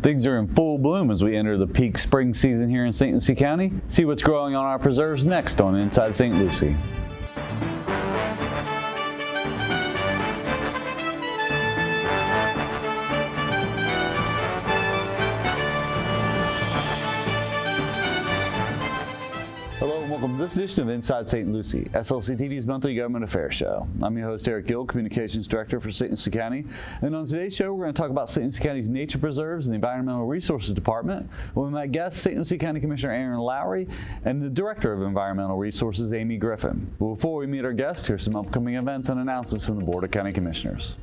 Things are in full bloom as we enter the peak spring season here in St. Lucie County. See what's growing on our preserves next on Inside St. Lucie. Welcome to this edition of Inside St. Lucie, SLC TV's monthly government affairs show. I'm your host, Eric Gill, Communications Director for St. Lucie County. And on today's show, we're going to talk about St. Lucie County's nature preserves and the Environmental Resources Department. With my guest, St. Lucie County Commissioner Aaron Lowry and the Director of Environmental Resources, Amy Griffin. But before we meet our guest, here's some upcoming events and announcements from the Board of County Commissioners.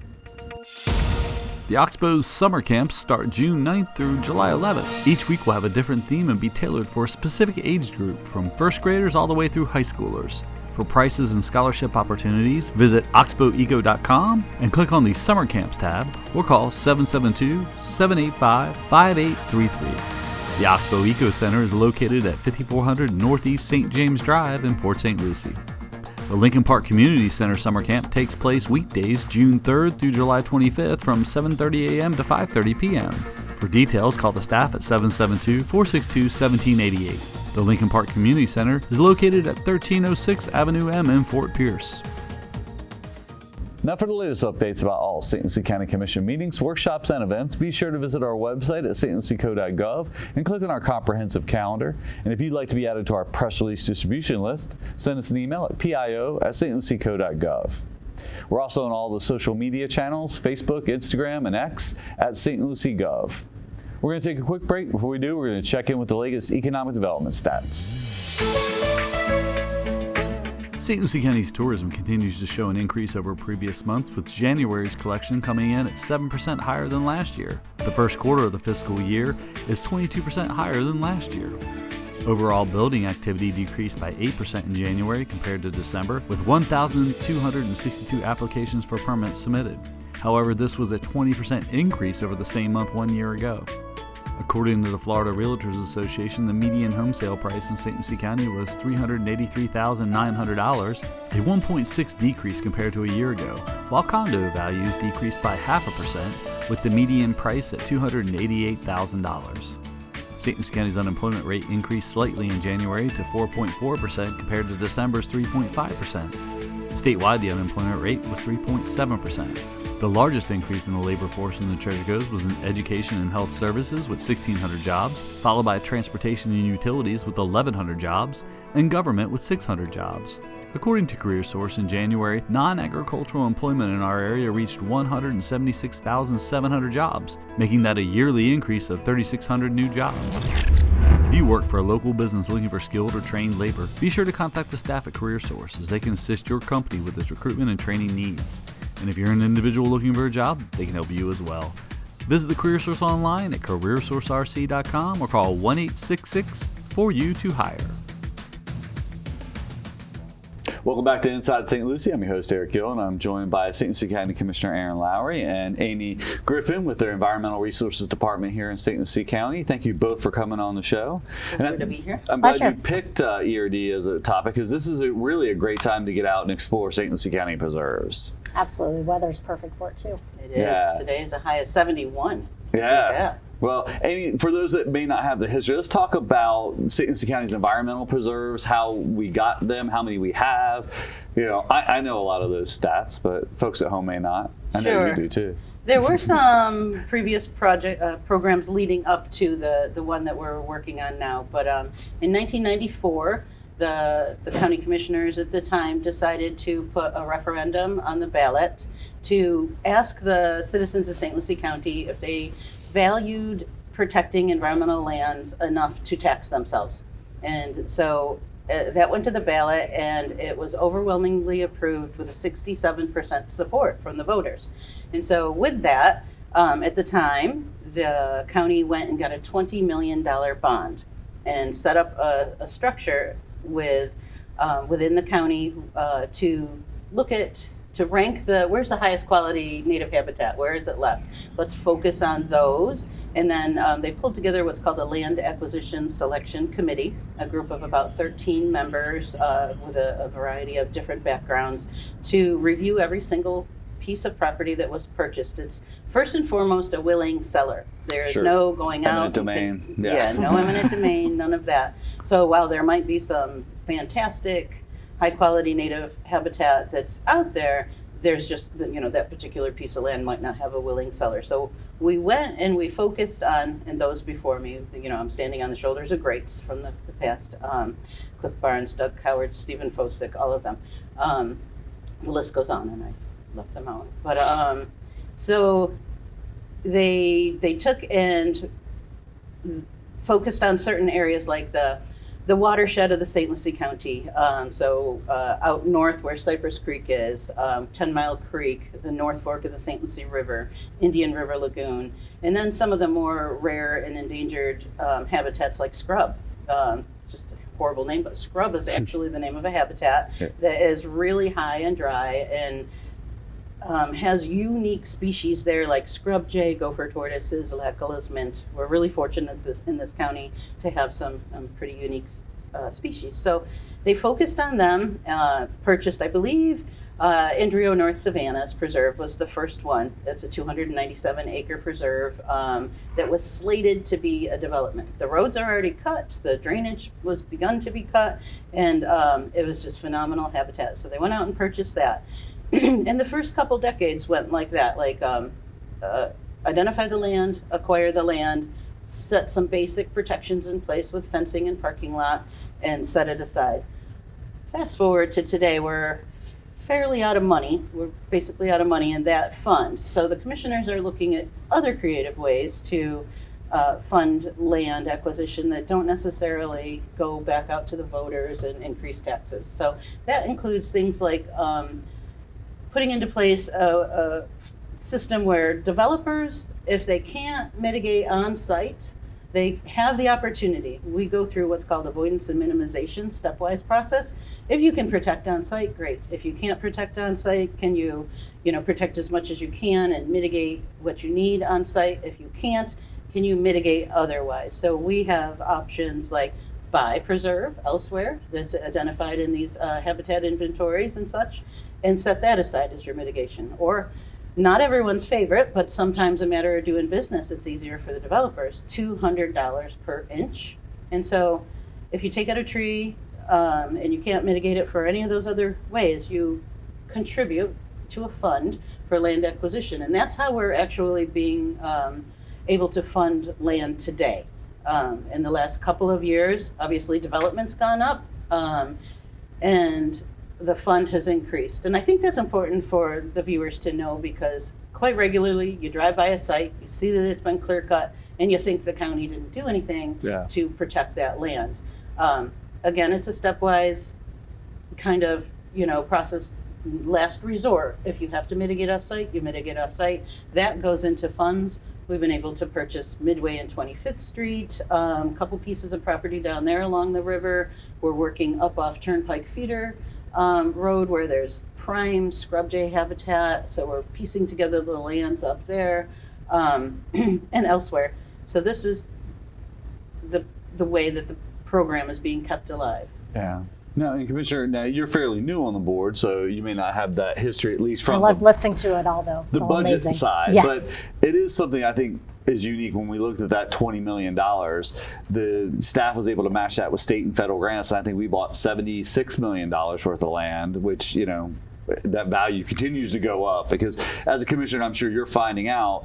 The Oxbow's summer camps start June 9th through July 11th. Each week will have a different theme and be tailored for a specific age group, from first graders all the way through high schoolers. For prices and scholarship opportunities, visit oxboweco.com and click on the Summer Camps tab or call 772-785-5833. The Oxbow Eco Center is located at 5400 Northeast St. James Drive in Port St. Lucie. The Lincoln Park Community Center Summer Camp takes place weekdays June 3rd through July 25th from 7:30 a.m. to 5:30 p.m. For details, call the staff at 772-462-1788. The Lincoln Park Community Center is located at 1306 Avenue M in Fort Pierce. Now for the latest updates about all St. Lucie County Commission meetings, workshops, and events, be sure to visit our website at stlucieco.gov and click on our comprehensive calendar. And if you'd like to be added to our press release distribution list, send us an email at pio@stlucieco.gov. We're also on all the social media channels, Facebook, Instagram, and X at St. Lucie Gov. We're going to take a quick break. Before we do, we're going to check in with the latest economic development stats. St. Lucie County's tourism continues to show an increase over previous months, with January's collection coming in at 7% higher than last year. The first quarter of the fiscal year is 22% higher than last year. Overall building activity decreased by 8% in January compared to December, with 1,262 applications for permits submitted. However, this was a 20% increase over the same month 1 year ago. According to the Florida Realtors Association, the median home sale price in St. Lucie County was $383,900, a 1.6% decrease compared to a year ago, while condo values decreased by 0.5%, with the median price at $288,000. St. Lucie County's unemployment rate increased slightly in January to 4.4% compared to December's 3.5%. Statewide, the unemployment rate was 3.7%. The largest increase in the labor force in the Treasure Coast was in education and health services with 1,600 jobs, followed by transportation and utilities with 1,100 jobs, and government with 600 jobs. According to CareerSource, in January, non-agricultural employment in our area reached 176,700 jobs, making that a yearly increase of 3,600 new jobs. If you work for a local business looking for skilled or trained labor, be sure to contact the staff at CareerSource as they can assist your company with its recruitment and training needs. And if you're an individual looking for a job, they can help you as well. Visit the CareerSource online at careersourcerc.com or call 1-866-4U-to-HIRE. Welcome back to Inside St. Lucie. I'm your host, Eric Gill, and I'm joined by St. Lucie County Commissioner Aaron Lowry and Amy Griffin with their Environmental Resources Department here in St. Lucie County. Thank you both for coming on the show. Good to be here. I'm glad you picked ERD as a topic, because this is really a great time to get out and explore St. Lucie County preserves. Absolutely. Weather's perfect for it, too. It is. Yeah. Today is a high of 71. Yeah. Well, Amy, for those that may not have the history, let's talk about St. Lucie County's environmental preserves, how we got them, how many we have. You know, I know a lot of those stats, but folks at home may not. I know you do too. There were some previous programs leading up to the one that we're working on now. But in 1994, the county commissioners at the time decided to put a referendum on the ballot to ask the citizens of St. Lucie County if they valued protecting environmental lands enough to tax themselves. And so that went to the ballot, and it was overwhelmingly approved with 67% support from the voters. And so with that, at the time, the county went and got a $20 million bond and set up a structure with within the county to look at, to rank where's the highest quality native habitat, where is it left? Let's focus on those. And then they pulled together what's called a Land Acquisition Selection Committee, a group of about 13 members with a variety of different backgrounds, to review every single piece of property that was purchased. It's first and foremost a willing seller. There is Sure. no going out. Eminent domain. Yeah, no eminent domain, none of that. So while there might be some fantastic, high-quality native habitat that's out there, there's just, that particular piece of land might not have a willing seller. So we went and we focused on, and those before me, I'm standing on the shoulders of greats from the past, Cliff Barnes, Doug Howard, Stephen Fosick, all of them. The list goes on, and I left them out. But so they took and focused on certain areas like the watershed of the St. Lucie County. Out north where Cypress Creek is, 10 Mile Creek, the North Fork of the St. Lucie River, Indian River Lagoon, and then some of the more rare and endangered habitats like scrub. Just a horrible name, but scrub is actually the name of a habitat that is really high and dry and has unique species there like scrub jay, gopher tortoises, Laculla's mint. We're really fortunate in this county to have some pretty unique species. So they focused on them, purchased, I believe, Indrio North Savannah's preserve was the first one. It's a 297-acre preserve that was slated to be a development. The roads are already cut, the drainage was begun to be cut, and it was just phenomenal habitat. So they went out and purchased that. And the first couple decades went like that, identify the land, acquire the land, set some basic protections in place with fencing and parking lot, and set it aside. Fast forward to today, we're fairly out of money. We're basically out of money in that fund. So the commissioners are looking at other creative ways to fund land acquisition that don't necessarily go back out to the voters and increase taxes. So that includes things like putting into place a system where developers, if they can't mitigate on site, they have the opportunity. We go through what's called avoidance and minimization stepwise process. If you can protect on site, great. If you can't protect on site, can you protect as much as you can and mitigate what you need on site? If you can't, can you mitigate otherwise? So we have options like buy preserve elsewhere that's identified in these habitat inventories and such, and set that aside as your mitigation. Or not everyone's favorite, but sometimes a matter of doing business, it's easier for the developers, $200 per inch. And so if you take out a tree and you can't mitigate it for any of those other ways, you contribute to a fund for land acquisition. And that's how we're actually being able to fund land today. In the last couple of years, obviously development's gone up and the fund has increased. And I think that's important for the viewers to know because quite regularly you drive by a site, you see that it's been clear cut, and you think the county didn't do anything to protect that land. Again, it's a stepwise kind of process. Last resort, if you have to mitigate off-site, you mitigate off-site. That goes into funds. We've been able to purchase Midway and 25th Street, a couple pieces of property down there along the river. We're working up off Turnpike Feeder Road where there's prime scrub jay habitat. So we're piecing together the lands up there and elsewhere. So this is the way that the program is being kept alive. Yeah. Now, and Commissioner, now you're fairly new on the board, so you may not have that history, at least I from love listening to it all, though. the It's all budget amazing. side. Yes. But it is something I think is unique. When we looked at that $20 million, the staff was able to match that with state and federal grants. And I think we bought $76 million worth of land, which, that value continues to go up because as a commissioner, I'm sure you're finding out,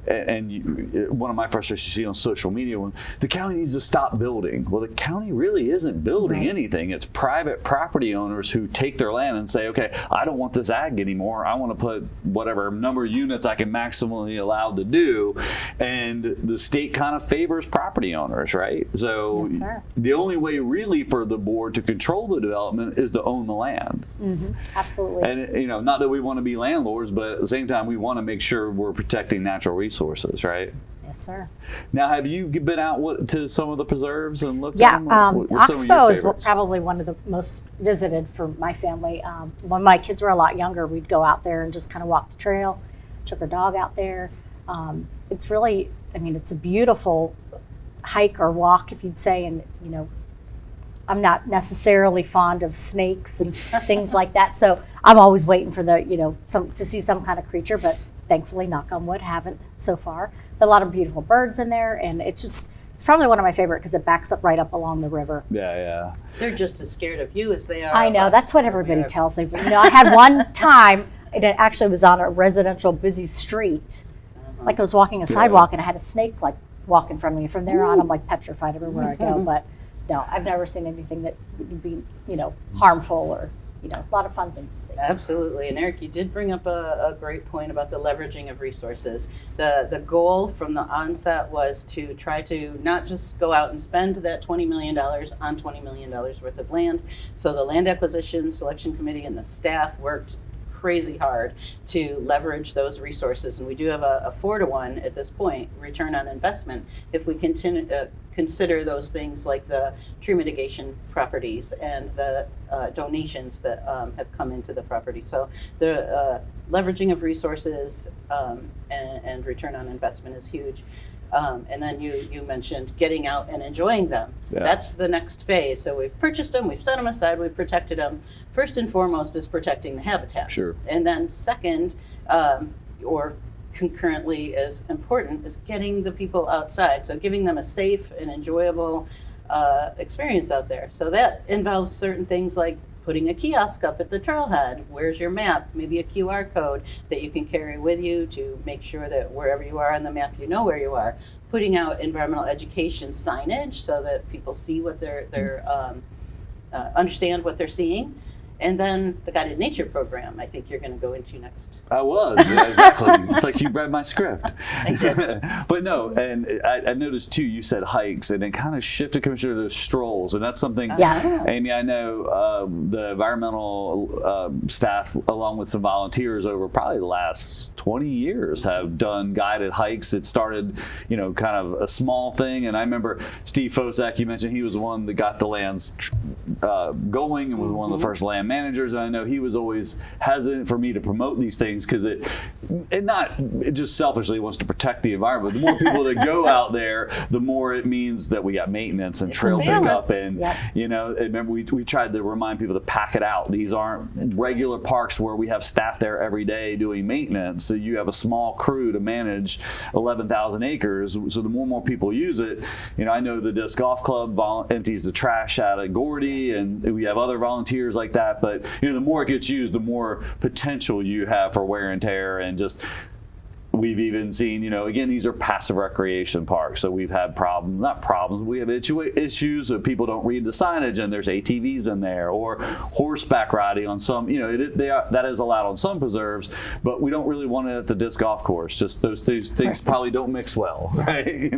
and one of my frustrations you see on social media, when the county needs to stop building. Well, the county really isn't building anything. It's private property owners who take their land and say, okay, I don't want this ag anymore. I want to put whatever number of units I can maximally allowed to do. And the state kind of favors property owners, right? So Yes, sir. the only way really for the board to control the development is to own the land. Mm-hmm. Absolutely. And not that we want to be landlords, but at the same time, we want to make sure we're protecting natural resources, right? Yes, sir. Now, have you been out to some of the preserves and looked Yeah, at them? What's some of your Oxbow is favorites? probably one of the most visited for my family. When my kids were a lot younger, we'd go out there and just kind of walk the trail. Took our dog out there. It's really, it's a beautiful hike or walk, if you'd say, and I'm not necessarily fond of snakes and things like that. So I'm always waiting for to see some kind of creature, but thankfully, knock on wood, haven't so far. But a lot of beautiful birds in there, and it's probably one of my favorite because it backs up right up along the river. Yeah. They're just as scared of you as they are. I know, of us. that's what everybody tells me. But I had one time, and it actually was on a residential busy street. Like I was walking a sidewalk and I had a snake like walk in front of me. From there on, I'm like petrified everywhere I go. But no, I've never seen anything that would be, harmful or, a lot of fun things to see. Absolutely. And Eric, you did bring up a great point about the leveraging of resources. The goal from the onset was to try to not just go out and spend that $20 million on $20 million worth of land. So the Land Acquisition Selection Committee and the staff worked crazy hard to leverage those resources, and we do have a 4-to-1 at this point return on investment if we continue consider those things like the tree mitigation properties and the donations that have come into the property. So the leveraging of resources and return on investment is huge. And then you mentioned getting out and enjoying them. Yeah. That's the next phase. So we've purchased them, we've set them aside, we've protected them. First and foremost is protecting the habitat. Sure. And then second, or concurrently as important, is getting the people outside. So giving them a safe and enjoyable experience out there. So that involves certain things like putting a kiosk up at the trailhead. Where's your map? Maybe a QR code that you can carry with you to make sure that wherever you are on the map, you know where you are. Putting out environmental education signage so that people see what they're understand what they're seeing. And then the guided nature program, I think you're going to go into next. I was, yeah, exactly. It's like you read my script. I did. But no, and I noticed too, you said hikes, and it kind of shifted, Commissioner, to strolls. And that's something, Yeah. Amy, I know the environmental staff, along with some volunteers over probably the last 20 years, have done guided hikes. It started, kind of a small thing. And I remember Steve Fosak, you mentioned he was the one that got the lands going and was one of the first land managers, and I know he was always hesitant for me to promote these things because it just selfishly wants to protect the environment. The more people that go out there, the more it means that we got maintenance and trail pickup, and remember we tried to remind people to pack it out. These aren't regular parks where we have staff there every day doing maintenance. So you have a small crew to manage 11,000 acres. So the more and more people use it, I know the disc golf club empties the trash out at Gordy, and we have other volunteers like that. But the more it gets used, the more potential you have for wear and tear, and just we've even seen, again, these are passive recreation parks, so we've had we have issues that people don't read the signage and there's ATVs in there, or horseback riding on some, that is allowed on some preserves, but we don't really want it at the disc golf course. Just those things probably don't mix well, right?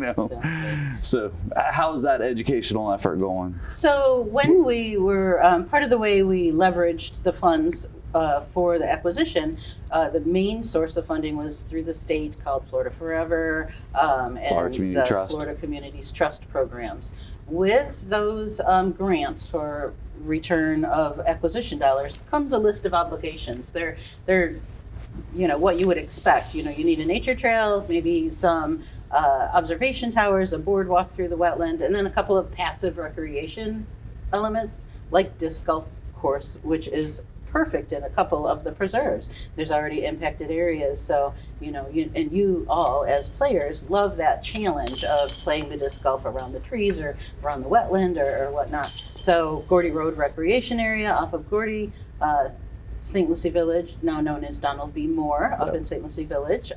So how is that educational effort going? So when we were, part of the way we leveraged the funds for the acquisition, the main source of funding was through the state called Florida Forever and the Florida Communities Trust programs. With those grants for return of acquisition dollars comes a list of obligations. They're what you would expect. You need a nature trail, maybe some observation towers, a boardwalk through the wetland, and then a couple of passive recreation elements like disc golf course, which is perfect in a couple of the preserves. There's already impacted areas, so you all as players love that challenge of playing the disc golf around the trees or around the wetland or whatnot. So Gordy Road Recreation Area off of Gordy, St. Lucie Village, now known as Donald B. Moore, up in St. Lucie Village.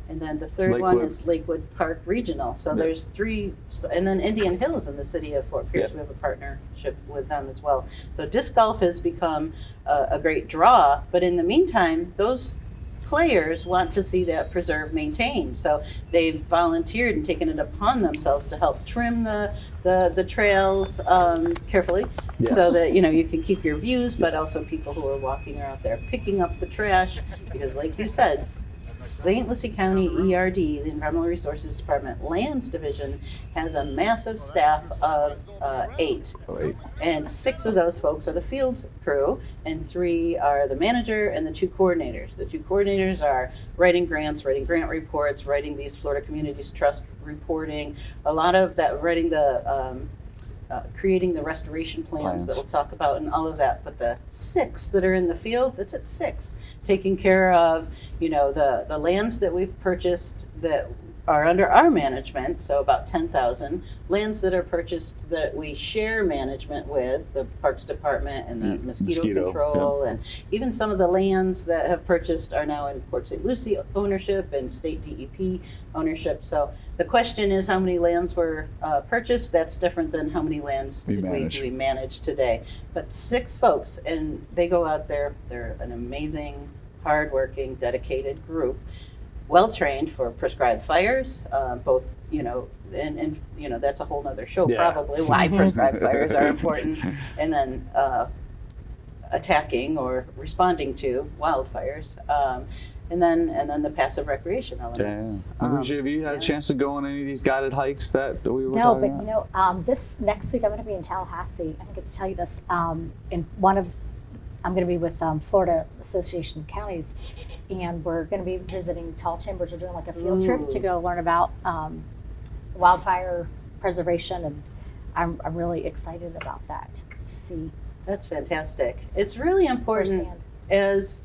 And then the third one is Lakewood Park Regional. So there's 3, and then Indian Hills in the city of Fort Pierce. We have a partnership with them as well. So disc golf has become a great draw, but in the meantime, those players want to see that preserve maintained. So they've volunteered and taken it upon themselves to help trim the trails carefully, so that you can keep your views, but also people who are walking are out there picking up the trash, because like you said, St. Lucie County ERD, the Environmental Resources Department Lands Division, has a massive staff of 8. And 6 of those folks are the field crew, and 3 are the manager and the 2 coordinators. The 2 coordinators are writing grants, writing grant reports, writing these Florida Communities Trust reporting, a lot of that, writing the creating the restoration plans that we'll talk about and all of that. But the 6 that are in the field, that's at 6, taking care of, the lands that we've purchased that are under our management, so about 10,000 lands that are purchased that we share management with the Parks Department and the mosquito control, and even some of the lands that have purchased are now in Port St. Lucie ownership and state DEP ownership. So the question is, how many lands were purchased? That's different than how many lands do we manage today. But 6 folks, and they go out there. They're an amazing, hardworking, dedicated group, well-trained for prescribed fires, both, and that's a whole nother show probably, why prescribed fires are important, and then attacking or responding to wildfires, and then the passive recreation elements. Have you had a chance to go on any of these guided hikes that we were No, talking but about? this next week I'm going to be in Tallahassee. I didn't get to tell you this. I'm going to be with Florida Association of Counties, and we're going to be visiting Tall Timbers. We're doing like a field trip to go learn about wildfire preservation, and I'm really excited about that, to see. That's fantastic. It's really important firsthand. as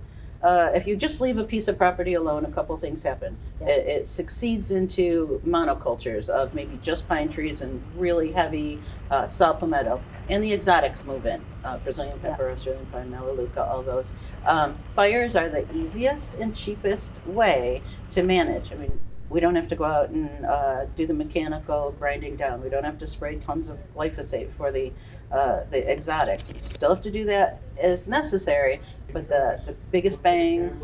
if you just leave a piece of property alone, a couple things happen. Yeah. It succeeds into monocultures of maybe just pine trees and really heavy saw palmetto. And the exotics move in, Brazilian pepper, Australian pine, melaleuca, all those. Fires are the easiest and cheapest way to manage. I mean, we don't have to go out and do the mechanical grinding down. We don't have to spray tons of glyphosate for the exotics. We still have to do that as necessary, but the biggest bang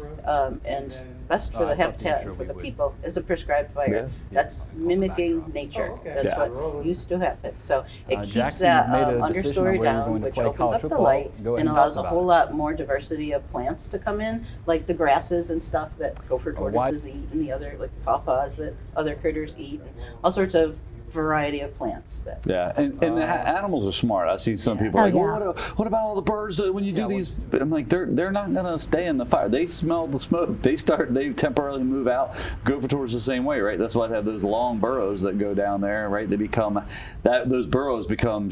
and best for the habitat and for the people is a prescribed fire. That's mimicking nature. That's what used to happen. So it keeps Jackson, that you've made a understory decision on where you're down, going to which play opens college up the football. light Go ahead and and allows talk a about whole it. lot more diversity of plants to come in, like the grasses and stuff that gopher tortoises eat, and the other, like pawpaws that other critters eat, and all sorts of variety of plants that And animals are smart. I see some people like, well, what about all the birds that when you do these? I'm like, they're not gonna stay in the fire. They smell the smoke. They temporarily move out. Gopher tortoises the same way, right? That's why they have those long burrows that go down there, right? They become those burrows become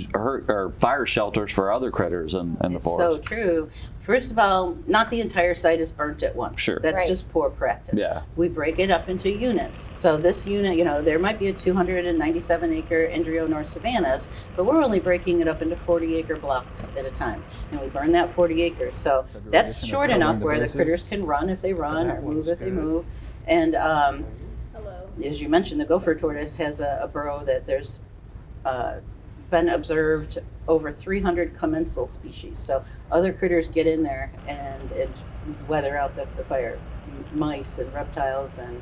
fire shelters for other critters in the forest. So true. First of all, not the entire site is burnt at once. Sure. That's Right. just poor practice. Yeah. We break it up into units. So this unit, there might be a 297-acre Indrio North Savannas, but we're only breaking it up into 40-acre blocks at a time. And we burn that 40 acres. So that's short enough where the critters can run if they run or move if they move. And as you mentioned, the gopher tortoise has a burrow that there's been observed over 300 commensal species. So other critters get in there and weather out the fire, mice and reptiles and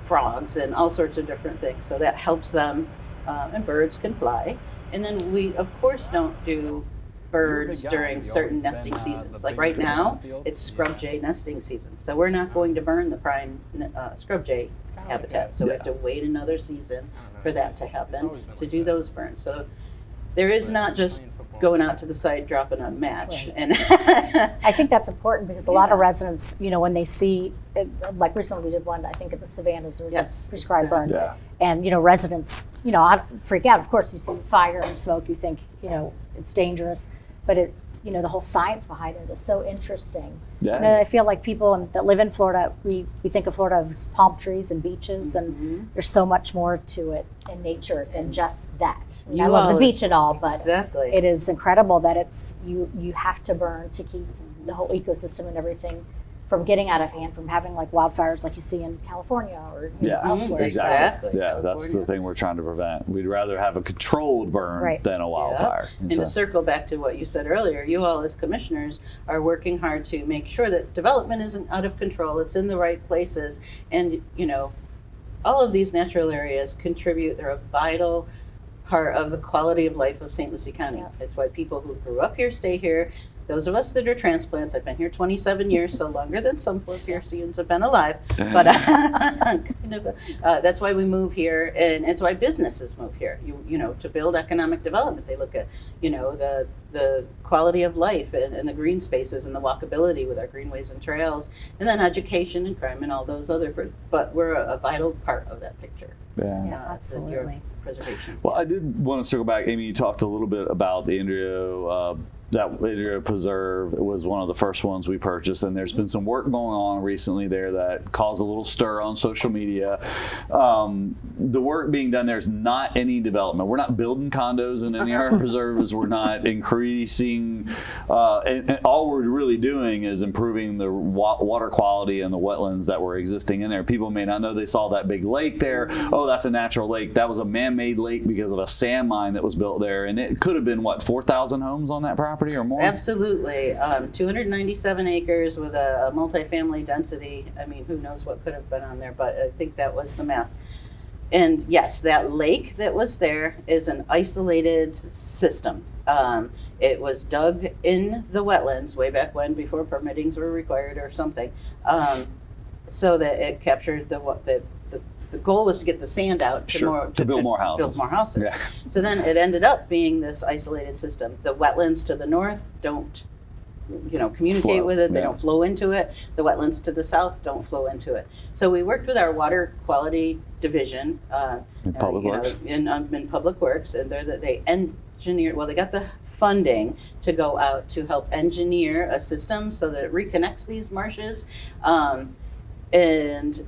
frogs and all sorts of different things. So that helps them, and birds can fly. And then we, of course, don't do birds during certain nesting seasons. Like right now, it's scrub jay nesting season. So we're not going to burn the prime scrub jay habitat. So we have to wait another season for that to happen, to do those burns. So there is not just going out to the site, dropping a match. Right. And I think that's important because a lot of residents, when they see, like recently we did one, I think at the Savannas, there was Yes, a prescribed burn. Yeah. And, residents, freak out. Of course, you see fire and smoke, you think, it's dangerous. But the whole science behind it is so interesting. Yeah. I feel like people that live in Florida, we think of Florida as palm trees and beaches, and there's so much more to it in nature than just that. I love the beach and all, but exactly. it is incredible that it's you have to burn to keep the whole ecosystem and everything from getting out of hand, from having like wildfires like you see in California or elsewhere. Exactly. Yeah, that's the thing we're trying to prevent. We'd rather have a controlled burn than a wildfire. And to circle back to what you said earlier, you all as commissioners are working hard to make sure that development isn't out of control, it's in the right places, and all of these natural areas contribute. They're a vital part of the quality of life of St. Lucie County. It's why people who grew up here stay here. Those of us that are transplants, I've been here 27 years, so longer than some Florpiercians have been alive. But that's why we move here, and it's why businesses move here. To build economic development, they look at the quality of life and the green spaces and the walkability with our greenways and trails, and then education and crime and all those other. But we're a vital part of that picture. Yeah. Yeah, absolutely. Preservation. Well, I did want to circle back. Amy, you talked a little bit about the Indrio, that Indrio Preserve. It was one of the first ones we purchased, and there's been some work going on recently there that caused a little stir on social media. The work being done there is not any development. We're not building condos in any of our preserves. We're not increasing, and all we're really doing is improving the water quality and the wetlands that were existing in there. People may not know they saw that big lake there. Oh, that's a natural lake. That was a man-made lake because of a sand mine that was built there, and it could have been, what, 4,000 homes on that property or more? Absolutely. 297 acres with a multifamily density. I mean, who knows what could have been on there, but I think that was the math. And yes, that lake that was there is an isolated system. It was dug in the wetlands way back when, before permittings were required or something, so that it captured the goal was to get the sand out to build more houses. Build more houses. Yeah. So then it ended up being this isolated system. The wetlands to the north don't, communicate Flow, with it. They yeah. don't flow into it. The wetlands to the south don't flow into it. So we worked with our water quality division In Public Works? in Public Works, and they engineered. Well, they got the funding to go out to help engineer a system so that it reconnects these marshes, and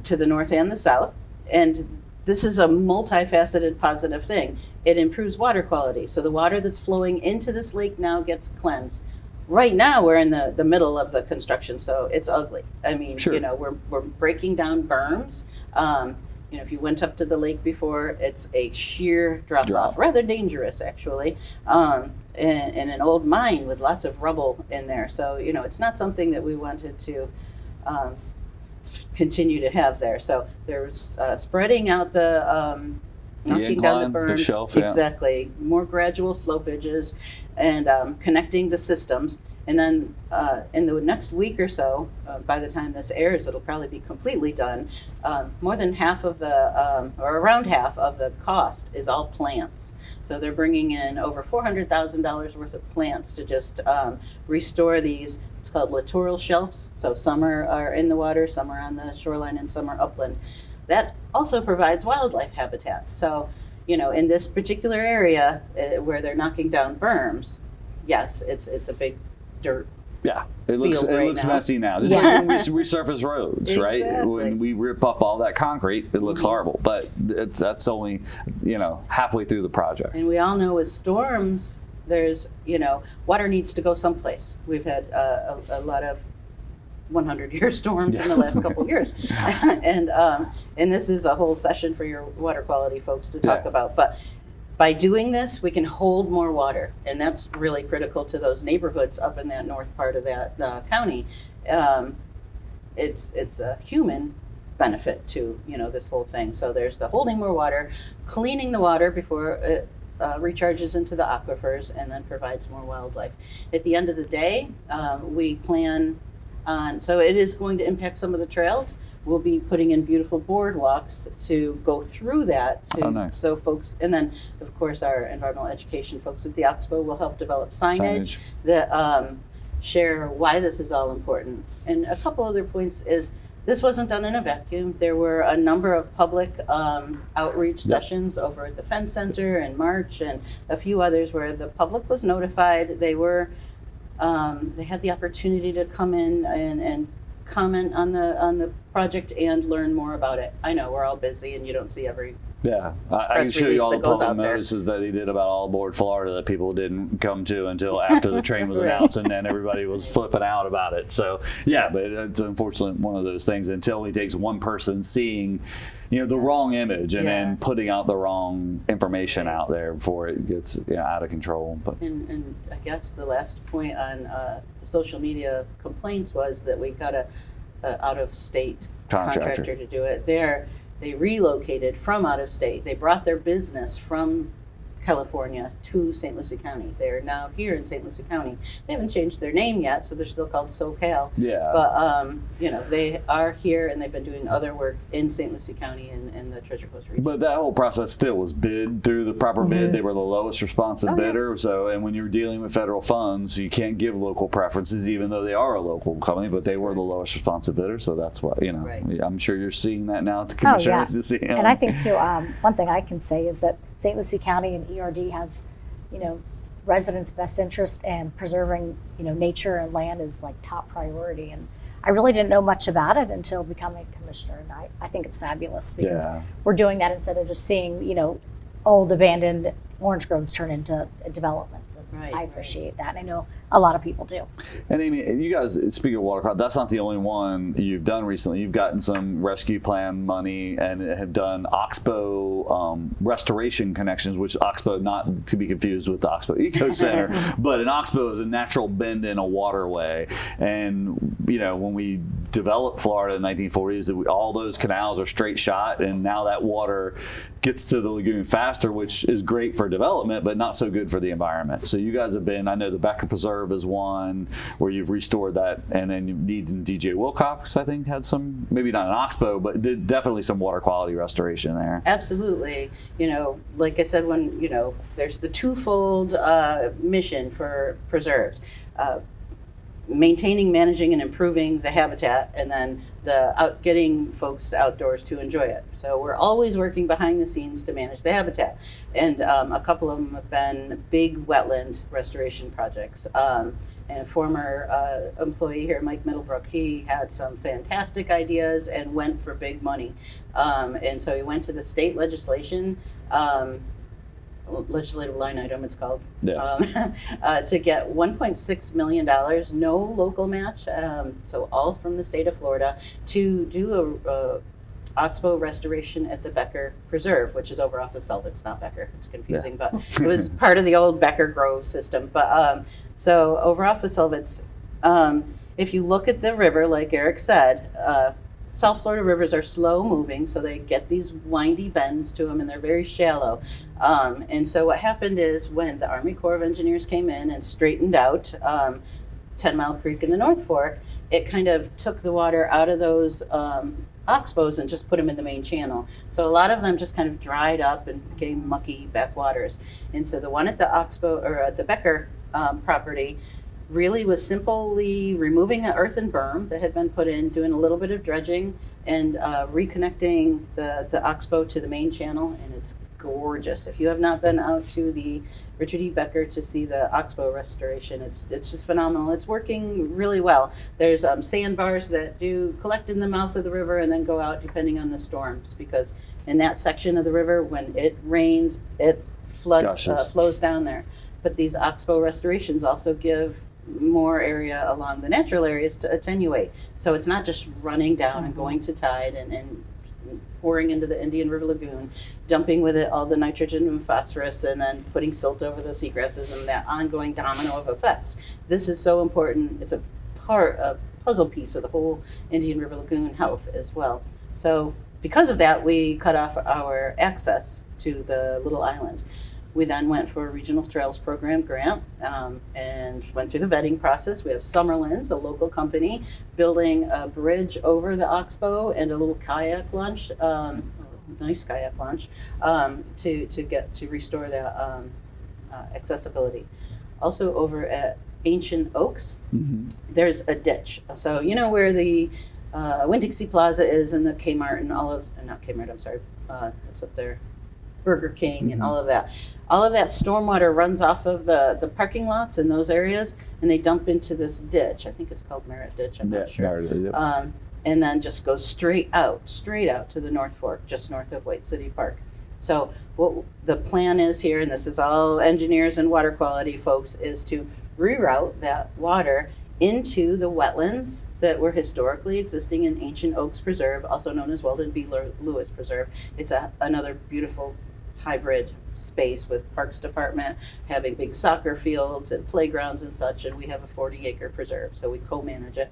to the north and the south. And this is a multifaceted positive thing. It improves water quality. So the water that's flowing into this lake now gets cleansed. Right now, we're in the middle of the construction, so it's ugly. I mean, Sure. we're breaking down berms. If you went up to the lake before, it's a sheer drop off, rather dangerous actually, in an old mine with lots of rubble in there. So, it's not something that we wanted to continue to have there. So there's spreading out the knocking down the incline, the berms, shelf, yeah. exactly, more gradual slopages, and connecting the systems. And then in the next week or so, by the time this airs, it'll probably be completely done. More than half of the, or around half of the cost is all plants. So they're bringing in over $400,000 worth of plants to just restore these. It's called littoral shelves. So some are in the water, some are on the shoreline, and some are upland. That also provides wildlife habitat. So, in this particular area where they're knocking down berms, yes, it's a big dirt. Yeah, it looks right now. messy now. Just Yeah. like when we resurface roads, right? Exactly. When we rip up all that concrete, it looks horrible. But that's only, halfway through the project. And we all know with storms, there's, water needs to go someplace. We've had a lot of 100-year storms in the last couple of years. And this is a whole session for your water quality folks to talk about. But by doing this, we can hold more water, and that's really critical to those neighborhoods up in that north part of that county. It's a human benefit to this whole thing. So there's the holding more water, cleaning the water before it recharges into the aquifers, and then provides more wildlife. At the end of the day, we plan on, so it is going to impact some of the trails. We'll be putting in beautiful boardwalks to go through that. Oh, nice. So folks, and then of course our environmental education folks at the Oxbow will help develop signage that share why this is all important. And a couple other points is this wasn't done in a vacuum. There were a number of public outreach sessions over at the Fenn Center in March, and a few others where the public was notified. They were they had the opportunity to come in and comment on the project and learn more about it. I know we're all busy and you don't see every Yeah, I can press show release you all the that goes public out there. notices that he did about All Aboard Florida that people didn't come to until after the train was announced, and then everybody was flipping out about it. So yeah, but it's unfortunately one of those things. Until he takes one person seeing, the wrong image and then putting out the wrong information out there before it gets out of control. But And I guess the last point on the social media complaints was that we got a out-of-state contractor to do it. They relocated from out of state. They brought their business from California to St. Lucie County. They're now here in St. Lucie County. They haven't changed their name yet, so they're still called SoCal. Yeah. But, you know, they are here and they've been doing other work in St. Lucie County and the Treasure Coast region. But that whole process still was bid through the proper bid. They were the lowest responsive Oh, yeah. bidder. So, and when you're dealing with federal funds, you can't give local preferences, even though they are a local company, but they were the lowest responsive bidder. So that's what, you know, Right. I'm sure you're seeing that now at the Oh, yeah. commissioners this year. And I think too, one thing I can say is that St. Lucie County and ERD has, you know, residents' best interest, and preserving, you know, nature and land is like top priority. And I really didn't know much about it until becoming a commissioner, and I think it's fabulous because Yeah. we're doing that instead of just seeing, you know, old abandoned orange groves turn into developments. And Right, I right. appreciate that. And I know a lot of people do. And Amy, you guys, speaking of watercraft, that's not the only one you've done recently. You've gotten some rescue plan money and have done Oxbow restoration connections, which Oxbow, not to be confused with the Oxbow Eco Center, but an Oxbow is a natural bend in a waterway. And, you know, when we developed Florida in the 1940s, all those canals are straight shot, and now that water gets to the lagoon faster, which is great for development, but not so good for the environment. So you guys have been, I know the Becker Preserve is one where you've restored that, and then Needs and DJ Wilcox, I think, had some, maybe not an Oxbow, but did definitely some water quality restoration there. Absolutely. You know, like I said, when, you know, there's the twofold mission for preserves. Maintaining, managing, and improving the habitat, and then getting folks outdoors to enjoy it. So we're always working behind the scenes to manage the habitat. And a couple of them have been big wetland restoration projects. And a former employee here, Mike Middlebrook, he had some fantastic ideas and went for big money. And so he went to the state legislative line item, it's called, to get $1.6 million, no local match, so all from the state of Florida, to do a Oxbow restoration at the Becker Preserve, which is over off of Selvets, not Becker. It's confusing, but it was part of the old Becker Grove system. But so over off of Selvets, if you look at the river, like Eric said, South Florida rivers are slow moving, so they get these windy bends to them, and they're very shallow. And so what happened is when the Army Corps of Engineers came in and straightened out 10 Mile Creek in the North Fork, it kind of took the water out of those oxbows and just put them in the main channel. So a lot of them just kind of dried up and became mucky backwaters. And so the one at the Oxbow, or at the Becker property, really was simply removing an earthen berm that had been put in, doing a little bit of dredging, and reconnecting the Oxbow to the main channel, and it's gorgeous. If you have not been out to the Richard E. Becker to see the Oxbow restoration, it's just phenomenal. It's working really well. There's sandbars that do collect in the mouth of the river and then go out depending on the storms, because in that section of the river, when it rains, it floods, flows down there. But these Oxbow restorations also give more area along the natural areas to attenuate. So it's not just running down and going to tide and pouring into the Indian River Lagoon, dumping with it all the nitrogen and phosphorus, and then putting silt over the seagrasses, and that ongoing domino of effects. This is so important. It's a puzzle piece of the whole Indian River Lagoon health as well. So because of that, we cut off our access to the little island. We then went for a Regional Trails Program grant and went through the vetting process. We have Summerlands, a local company, building a bridge over the Oxbow and a little kayak launch, nice kayak launch, to restore the accessibility. Also over at Ancient Oaks, there's a ditch. So you know where the Winn-Dixie Plaza is, and the Kmart and all of, not Kmart, I'm sorry, it's up there, Burger King and all of that. All of that stormwater runs off of the parking lots in those areas, and they dump into this ditch. I think it's called Merritt Ditch, I'm not sure. And then just goes straight out to the North Fork, just north of White City Park. So what the plan is here, and this is all engineers and water quality folks, is to reroute that water into the wetlands that were historically existing in Ancient Oaks Preserve, also known as Weldon B. Lewis Preserve. It's another beautiful hybrid space with Parks Department having big soccer fields and playgrounds and such, and we have a 40-acre preserve, so we co-manage it.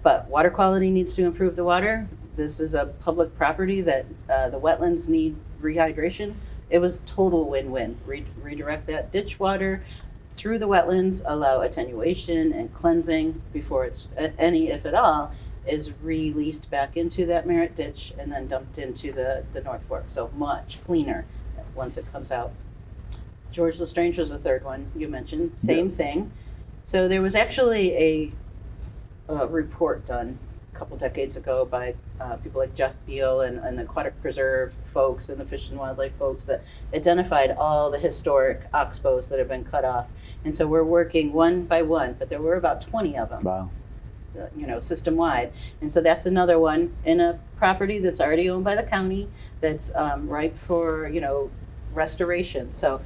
But water quality needs to improve the water. This is a public property that the wetlands need rehydration. it was total win-win. Redirect that ditch water through the wetlands, allow attenuation and cleansing before it's any, if at all, is released back into that Merritt ditch and then dumped into the North Fork. So much cleaner once it comes out. George Lestrange was the third one you mentioned. Same thing. So there was actually a report done a couple decades ago by people like Jeff Beal and the Aquatic Preserve folks and the Fish and Wildlife folks that identified all the historic oxbows that have been cut off. And so we're working one by one, but there were about 20 of them. Wow. System wide. And so that's another one in a property that's already owned by the county that's ripe for, restoration. So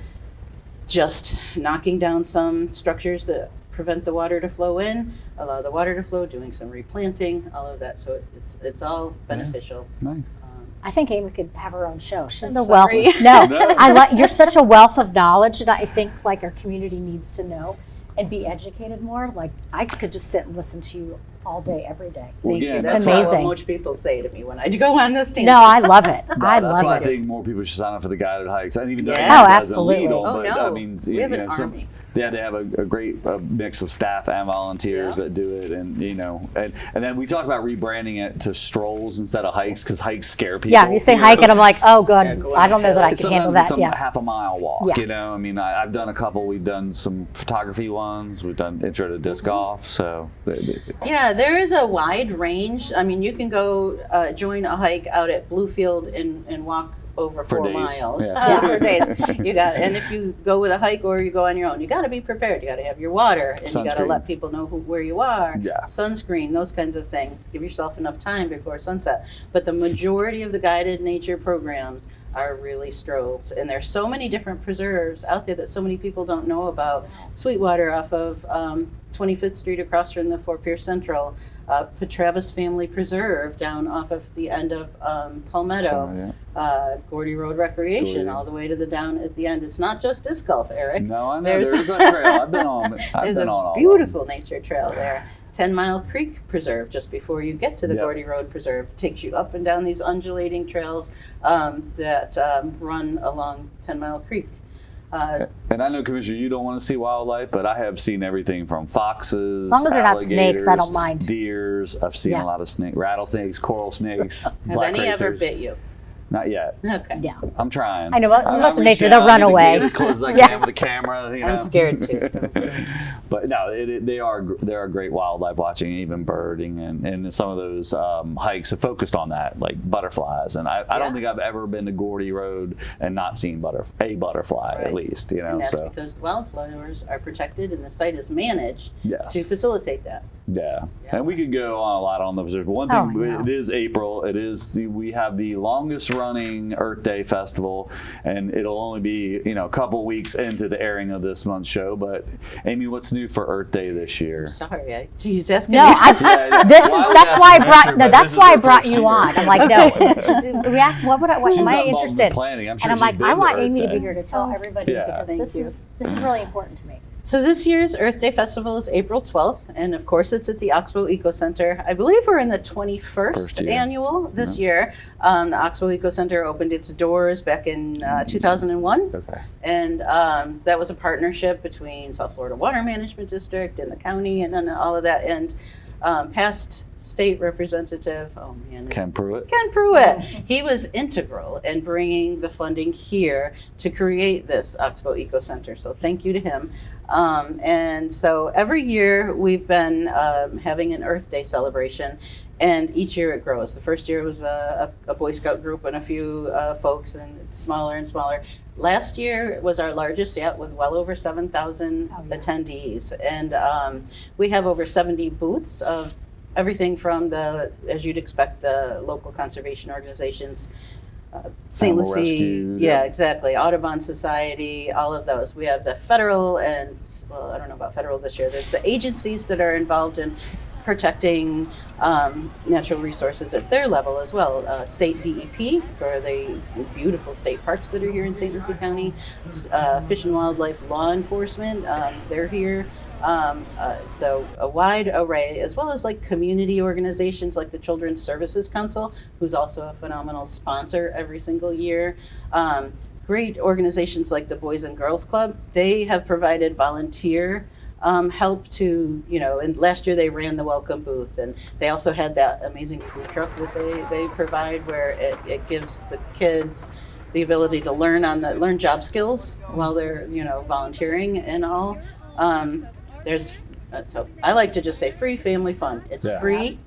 just knocking down some structures that prevent the water to flow in, allow the water to flow, doing some replanting, all of that. So it's all beneficial. Nice. I think Amy could have her own show. She's I'm a sorry. wealth. No, you're such a wealth of knowledge that I think like our community needs to know and be educated more. Like I could just sit and listen to you all day, every day. Well, Thank yeah, you. that's That's what amazing. most people say to me when I go on this stand. No, I love it. No, I that's love why it. I think more people should sign up for the guided hikes. And even though Yeah. it Oh, doesn't lead absolutely. them, Oh, but no. I mean, We have an army. they have a great mix of staff and volunteers that do it, and and then we talk about rebranding it to strolls instead of hikes because hikes scare people. Yeah, you say hike and I'm like, oh god, Yeah, go I don't know that I Sometimes can handle it's that. a Yeah. half a mile walk. Yeah. I mean, I've done a couple. We've done some photography ones. We've done intro to disc Mm-hmm. golf. So Yeah, there is a wide range. I mean, you can go join a hike out at Bluefield and walk over For 4 days. miles Yeah. for days. And if you go with a hike or you go on your own, you got to be prepared. You got to have your water, and you got to Sunscreen. let people know where you are. Yeah. Sunscreen, those kinds of things. Give yourself enough time before sunset. But the majority of the guided nature programs are really strolls, and there's so many different preserves out there that so many people don't know about. Sweetwater off of 25th Street across from the Fort Pierce Central, Petravis Family Preserve down off of the end of Palmetto, Gordy Road Recreation Gordy. all the way to the down at the end. It's not just disc golf, Eric. no, I know There's- there's a trail. I've been on. There's on all a of them. beautiful nature trail there. 10 Mile Creek Preserve, just before you get to the Yep. Gordy Road Preserve, takes you up and down these undulating trails that run along 10 Mile Creek. And I know, Commissioner, you don't want to see wildlife, but I have seen everything from foxes, As long as they're not snakes, I alligators, don't mind. Deers. I've seen Yeah. a lot of rattlesnakes, coral snakes, Have black any ever racers. bit you? Not yet. Okay. Yeah. I'm trying. I know, most I'm of nature, reaching they'll out. run I need to away. Get as close as I Yeah. can with the camera. I'm scared too. But no, they are great wildlife watching, even birding, and some of those hikes have focused on that, like butterflies. And I Yeah. don't think I've ever been to Gordy Road and not seen a butterfly Right. at least. And that's So because the wildflowers are protected and the site is managed yes. to facilitate that. Yeah. Yeah. And we could go on a lot on the preserve. But one Oh, thing, I know. it is April. We have the longest running Earth Day Festival, and it'll only be a couple weeks into the airing of this month's show. But Amy, what's new for Earth Day this year? Sorry, he's asking No, me. that's why I brought but that's this is why I her brought first you year. on. I'm like, no. We asked what She's am not I involved in interested? planning. I'm sure And I'm she's like, been I to want Earth Amy to Day. be here to tell everybody Yeah. because Thank this you. is really important to me. So this year's Earth Day Festival is April 12th, and of course it's at the Oxbow Eco Center. I believe we're in the 21st First year. annual this year. The Oxbow Eco Center opened its doors back in 2001, Okay. and that was a partnership between South Florida Water Management District and the county and all of that. And past state representative, Ken Pruitt. Ken Pruitt. He was integral in bringing the funding here to create this Oxbow Eco Center. So thank you to him. And so every year we've been having an Earth Day celebration, and each year it grows. The first year was a Boy Scout group and a few folks, and it's smaller and smaller. Last year was our largest yet, with well over 7,000 attendees. And we have over 70 booths of everything from as you'd expect, the local conservation organizations, St. Animal Lucie, Rescue, yeah, yeah. exactly, Audubon Society, all of those. We have the federal and, well, I don't know about federal this year. There's the agencies that are involved in protecting natural resources at their level as well. State DEP for the beautiful state parks that are here in St. Lucie County. Fish and Wildlife Law Enforcement, they're here. So a wide array, as well as like community organizations like the Children's Services Council, who's also a phenomenal sponsor every single year. great organizations like the Boys and Girls Club, they have provided volunteer help to, and last year they ran the welcome booth, and they also had that amazing food truck that they provide where it gives the kids the ability to learn job skills while they're, volunteering and all. So I like to just say free family fun. It's free,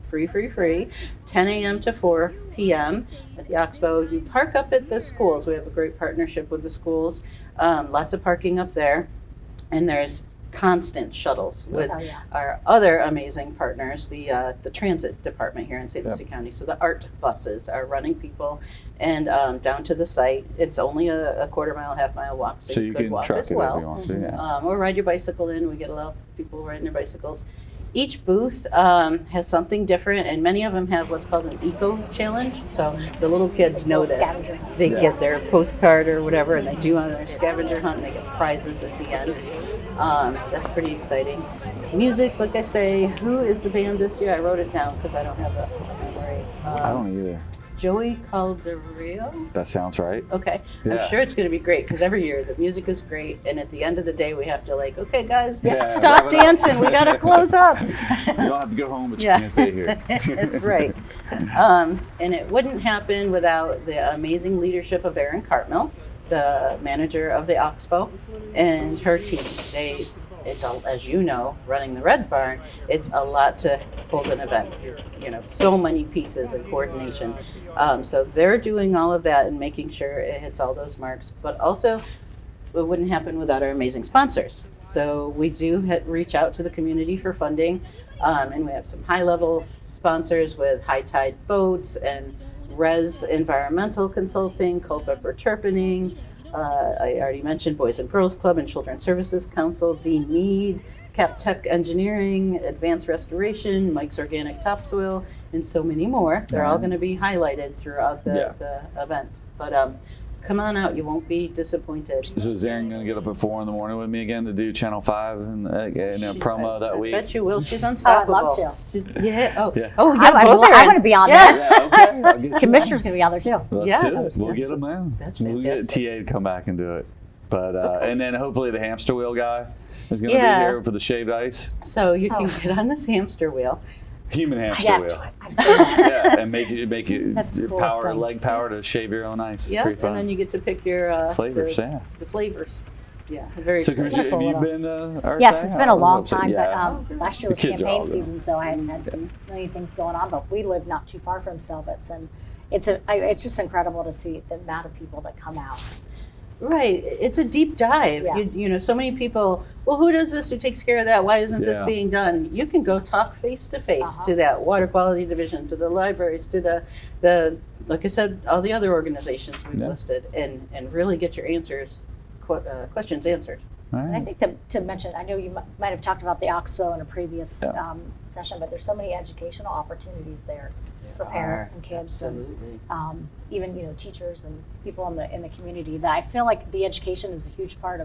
10 a.m. to 4 p.m. at the Oxbow. You park up at the schools. We have a great partnership with the schools. Lots of parking up there. And there's constant shuttles with our other amazing partners, the transit department here in St. Lucie County. So the ART buses are running people and down to the site. It's only a quarter mile, half-mile walk, so you could can walk truck as it well. if you want to, Or ride your bicycle in. We get a lot of people riding their bicycles. Each booth has something different, and many of them have what's called an eco challenge. So the little kids know this. They get their postcard or whatever, and they do on their scavenger hunt, and they get prizes at the end. That's pretty exciting. Music, like I say, who is the band this year? I wrote it down because I don't have the memory. I don't either. Joey Calderio? That sounds right. Okay. Yeah. I'm sure it's going to be great because every year the music is great, and at the end of the day we have to okay guys, wrap stop it up. dancing. We got to close up. You don't have to go home, but you can't stay here. That's right. And it wouldn't happen without the amazing leadership of Erin Cartmill, the manager of the Oxbow, and her team. It's as you know, running the Red Barn, it's a lot to hold an event. So many pieces and coordination. So they're doing all of that and making sure it hits all those marks. But also, it wouldn't happen without our amazing sponsors. So we do reach out to the community for funding, and we have some high-level sponsors with High Tide Boats and Res Environmental Consulting, Culpeper Turpinning. I already mentioned Boys and Girls Club and Children's Services Council, Dean Mead, CapTech Engineering, Advanced Restoration, Mike's Organic Topsoil, and so many more. They're all going to be highlighted throughout the event. But come on out, you won't be disappointed. So is Erin going to get up at 4 in the morning with me again to do Channel 5 and a promo that week? I bet you will. She's unstoppable. I'd love to. Oh, yeah. I both want Erins. to be on Yeah. there. Yeah, okay. I'll get you Commissioner's going to be on there too. Let's Yes. do it. We'll get them in. That's We'll get fantastic. TA to come back and do it. But Okay. and then hopefully the hamster wheel guy is going to Yeah. be here for the shaved ice. So you can get on this hamster wheel. Human hamster Yes, wheel. I've seen that. Yeah, and make it That's the coolest thing. leg power to shave your own ice. It's Yeah, pretty fun. and then you get to pick your Flavors, the flavors. Yeah, very So, exciting. Commissioner, have you Cool. been to Earth Yes, Day? it's been a long time, Yeah. but last year was The kids are all campaign good. season, so I hadn't had many things going on. But we live not too far from Selvets, and it's just incredible to see the amount of people that come out. Right, it's a deep dive. Yeah. So many people, well, who does this? Who takes care of that? Why isn't this Yeah. being done? You can go talk face to face to that water quality division, to the libraries, to the like I said, all the other organizations we've Yeah. listed, and really get your questions answered. All And I right. think to mention, I know you might have talked about the Oxbow in a previous Yeah. session, but there's so many educational opportunities there for parents and kids, Absolutely. and even teachers and people in the community. That I feel like the education is a huge part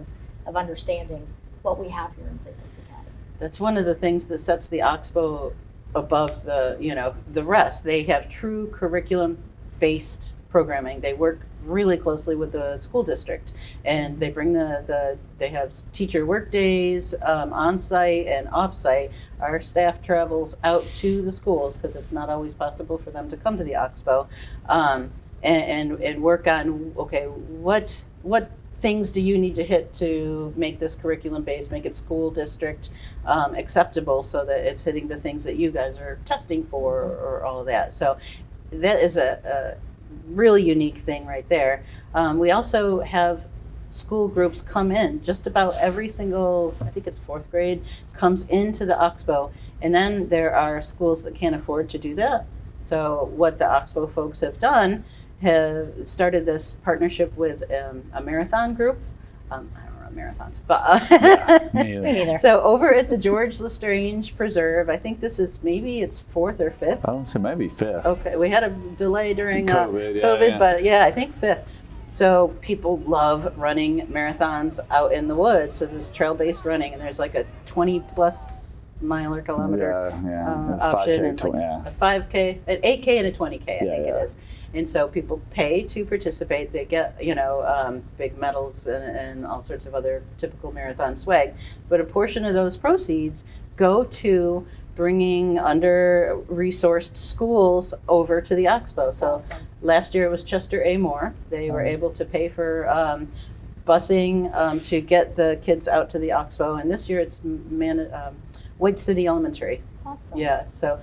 of understanding what we have here in St. Lucie County. That's one of the things that sets the Oxbow above the rest. They have true curriculum-based programming. They work really closely with the school district, and they bring they have teacher work days on site and off site. Our staff travels out to the schools because it's not always possible for them to come to the Oxbow, and work on what things do you need to hit to make this curriculum based, make it school district acceptable, so that it's hitting the things that you guys are testing for, or all of that. So that is a really unique thing right there. We also have school groups come in. Just about every single, I think it's 4th grade, comes into the Oxbow. And then there are schools that can't afford to do that. So what the Oxbow folks have done, have started this partnership with a marathon group. I don't run marathons, but Me either. Me neither. so over at the George Lestrange Preserve, I think this is maybe it's 4th or 5th. I don't say maybe 5th. Okay, we had a delay during COVID, COVID, yeah. but yeah, I think 5th. So people love running marathons out in the woods. So this trail-based running, and there's like a 20-plus mile or kilometer Yeah. It's option, 5K, and like yeah. a 5K, an 8K, and a 20K. I think Yeah. it is. And so people pay to participate. They get, big medals and all sorts of other typical marathon swag. But a portion of those proceeds go to bringing under-resourced schools over to the Oxbow. So Awesome. last year it was Chester A. Moore. They were able to pay for busing to get the kids out to the Oxbow. And this year it's White City Elementary. Awesome. Yeah, so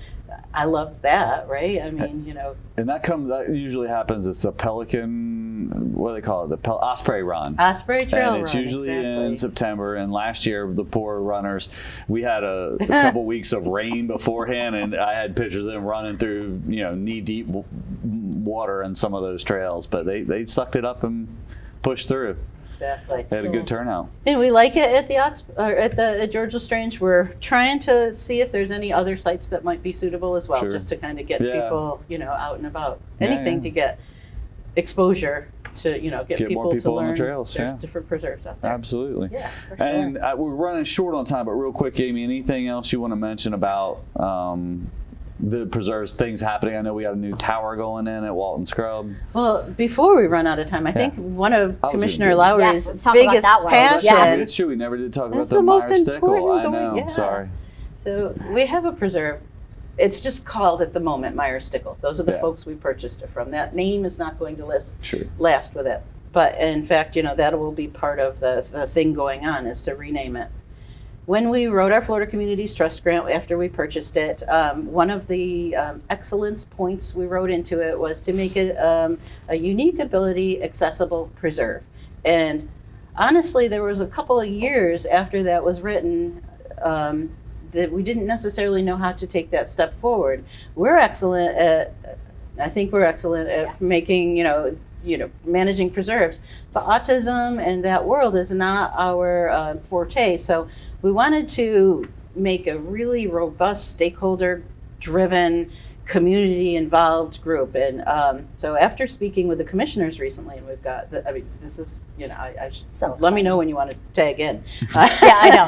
I love that, right? I mean, And that usually happens. It's a Pelican, what do they call it? The Osprey Run. Osprey Trail And it's Run, usually exactly. in September. And last year, the poor runners, we had a couple weeks of rain beforehand, and I had pictures of them running through, knee-deep water in some of those trails. But they sucked it up and pushed through. Exactly. They had a good turnout. And we like it at the at George Lestrange. We're trying to see if there's any other sites that might be suitable as well, Sure. just to kind of get Yeah. people, out and about. Yeah, Anything yeah. to get exposure to, get more people people to on the learn. trails, There's yeah. different preserves out there. Absolutely. Yeah, for sure. And we're running short on time, but real quick, Amy, anything else you want to mention about the preserves, things happening? I know we got a new tower going in at Walton Scrub. Well, before we run out of time, I think one of I was Commissioner gonna do- Yes, Lowry's let's talk about biggest that one. passion. Yes. It's true. We never did talk That's about the most Meyer Stickle. important I going- know. yeah. Sorry. So we have a preserve. It's just called at the moment Meyer Stickle. Those are the Yeah. folks we purchased it from. That name is not going to Sure. last with it. But in fact, that will be part of the thing going on, is to rename it. When we wrote our Florida Communities Trust grant after we purchased it, one of the excellence points we wrote into it was to make it a unique ability accessible preserve. And honestly, there was a couple of years after that was written that we didn't necessarily know how to take that step forward. I think we're excellent at Yes. making, managing preserves, but autism and that world is not our forte. So we wanted to make a really robust, stakeholder-driven, community-involved group. And so after speaking with the commissioners recently, and we've got, this is, I should, So let me know when you want to tag in. Yeah, I know.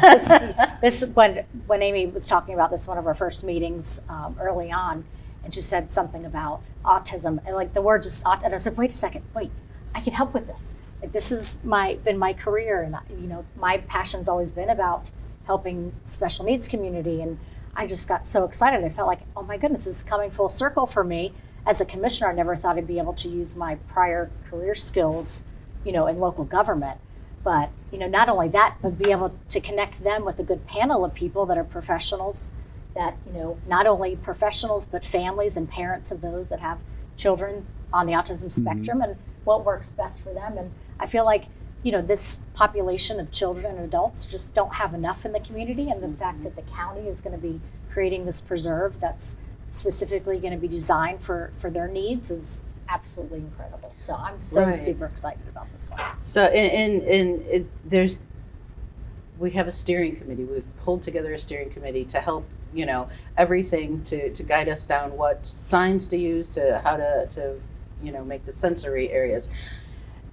This when Amy was talking about this, one of our first meetings early on, and she said something about autism, and like the word just, and I said, wait a second, I can help with this. Like, this is been my career, and my passion's always been about helping special needs community, and I just got so excited. I felt like, oh my goodness, this is coming full circle for me. As a commissioner, I never thought I'd be able to use my prior career skills, in local government. But, not only that, but be able to connect them with a good panel of people that are professionals, that, not only professionals, but families and parents of those that have children on the autism spectrum, and what works best for them. And I feel like, this population of children and adults just don't have enough in the community, and the fact that the county is going to be creating this preserve that's specifically going to be designed for their needs is absolutely incredible. So I'm so Right. super excited about this one. So, we have a steering committee. We've pulled together a steering committee to help, everything to guide us down what signs to use, to how to make the sensory areas.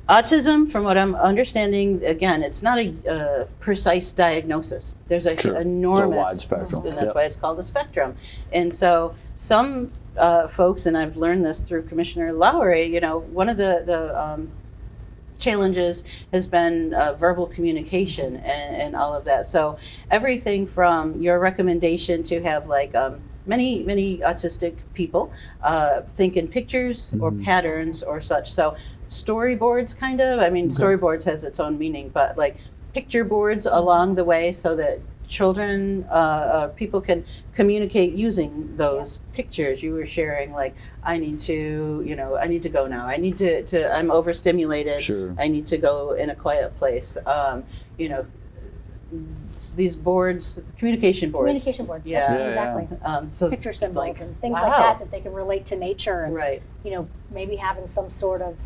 Autism, from what I'm understanding, again, it's not a precise diagnosis. There's a Sure. It's a enormous, wide spectrum. and that's Yep. why it's called a spectrum. And so some folks, and I've learned this through Commissioner Lowry, one of the challenges has been verbal communication and all of that. So everything from your recommendation to have many autistic people think in pictures or patterns or such. So storyboards, kind of. I mean, storyboards has its own meaning, but picture boards along the way, so that children, people can communicate using those pictures. You were sharing, I need to go now. I need to I'm overstimulated. Sure. I need to go in a quiet place. These boards, communication boards. Communication boards. Yeah. Yeah, Exactly. So Picture symbols and things wow. like that they can relate to nature, and Right. maybe having some sort of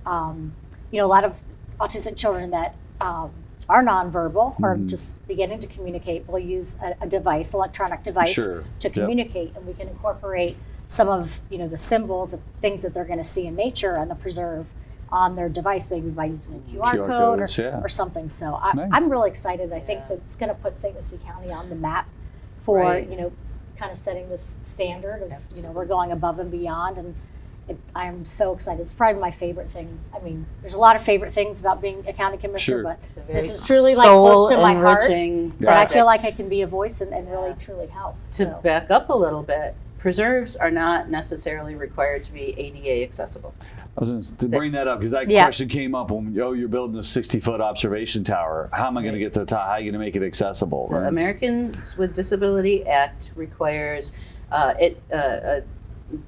a lot of autistic children that are nonverbal or just beginning to communicate will use a device, electronic device, Sure. to Yep. communicate, and we can incorporate some of the symbols of things that they're going to see in nature and the preserve on their device, maybe by using a QR QR code codes, yeah. or something. So Nice. I'm really excited. I think Yeah. that it's going to put St. Lucie County on the map, for, Right. kind of setting this standard of, we're going above and beyond. And I'm so excited. It's probably my favorite thing. I mean, there's a lot of favorite things about being a county commissioner, Sure. but It's a very this is truly like close to my heart. soul-enriching And I feel project. like I can be a voice and really, truly help. To So. back up a little bit, preserves are not necessarily required to be ADA accessible. I was going to bring that up because that Yeah. question came up when, you're building a 60-foot observation tower. How am I going to get to the top? How are you going to make it accessible? The Right? Americans with Disability Act requires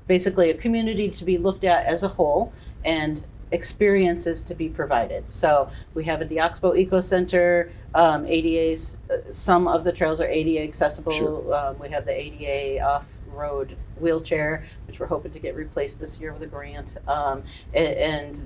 basically a community to be looked at as a whole and experiences to be provided. So we have at the Oxbow Eco Center, ADAs, some of the trails are ADA accessible. Sure. We have the ADA off-road wheelchair, which we're hoping to get replaced this year with a grant. And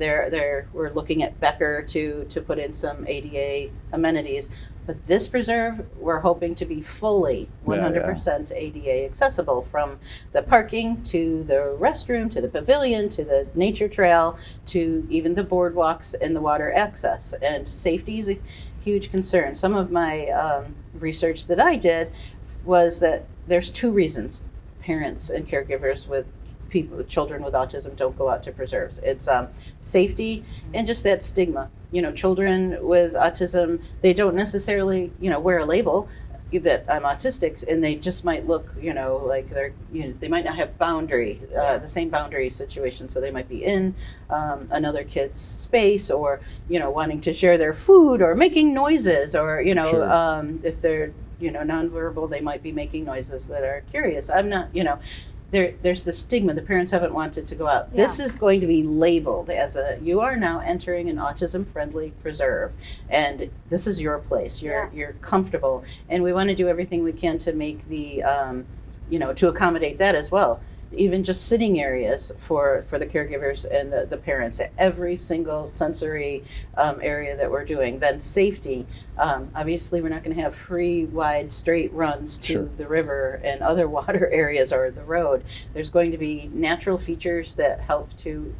we're looking at Becker to put in some ADA amenities. But this preserve, we're hoping to be fully 100% ADA accessible, from the parking to the restroom to the pavilion to the nature trail to even the boardwalks and the water access. And safety is a huge concern. Some of my research that I did was that there's two reasons parents and caregivers with children with autism don't go out to preserves. It's safety and just that stigma. Children with autism, they don't necessarily, wear a label that I'm autistic, and they just might look, like they might not have the same boundary situation. So they might be in another kid's space, or, wanting to share their food, or making noises, or, Sure. if they're, nonverbal, they might be making noises that are curious. I'm not, there's the stigma. The parents haven't wanted to go out. Yeah. This is going to be labeled as you are now entering an autism-friendly preserve, and this is your place. You're comfortable, and we want to do everything we can to make the, to accommodate that as well. Even just sitting areas for the caregivers and the parents at every single sensory area that we're doing. Then safety. Obviously, we're not going to have free, wide, straight runs to Sure. the river and other water areas or the road. There's going to be natural features that help to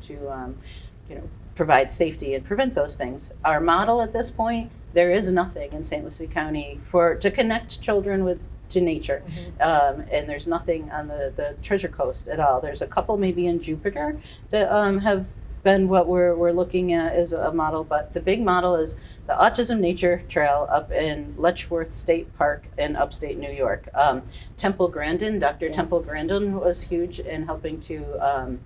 provide safety and prevent those things. Our model at this point, there is nothing in St. Lucie County to connect children to nature. And there's nothing on the Treasure Coast at all. There's a couple maybe in Jupiter that have been what we're looking at as a model, but the big model is the Autism Nature Trail up in Letchworth State Park in upstate New York. Temple Grandin, Dr. Yes. Temple Grandin was huge in helping to